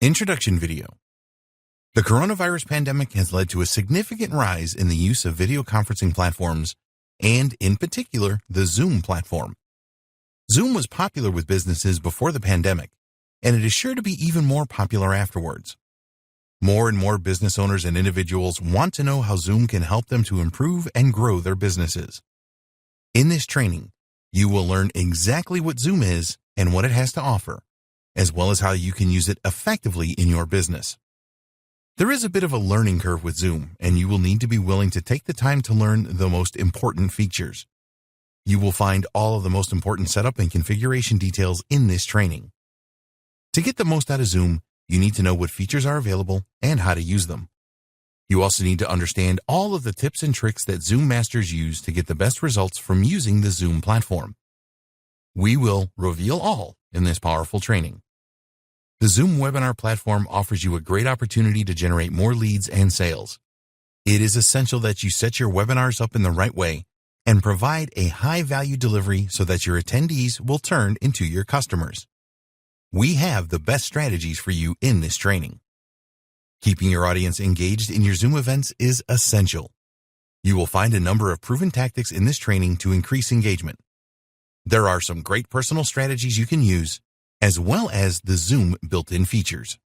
Introduction video. The coronavirus pandemic has led to a significant rise in the use of video conferencing platforms and, in particular, the Zoom platform. Zoom was popular with businesses before the pandemic, and it is sure to be even more popular afterwards. More and more business owners and individuals want to know how Zoom can help them to improve and grow their businesses. In this training, you will learn exactly what Zoom is and what it has to offer, as well as how you can use it effectively in your business. There is a bit of a learning curve with Zoom, and you will need to be willing to take the time to learn the most important features. You will find all of the most important setup and configuration details in this training. To get the most out of Zoom, you need to know what features are available and how to use them. You also need to understand all of the tips and tricks that Zoom masters use to get the best results from using the Zoom platform. We will reveal all in this powerful training. The Zoom webinar platform offers you a great opportunity to generate more leads and sales. It is essential that you set your webinars up in the right way and provide a high-value delivery so that your attendees will turn into your customers. We have the best strategies for you in this training. Keeping your audience engaged in your Zoom events is essential. You will find a number of proven tactics in this training to increase engagement. There are some great personal strategies you can use, as well as the Zoom built-in features.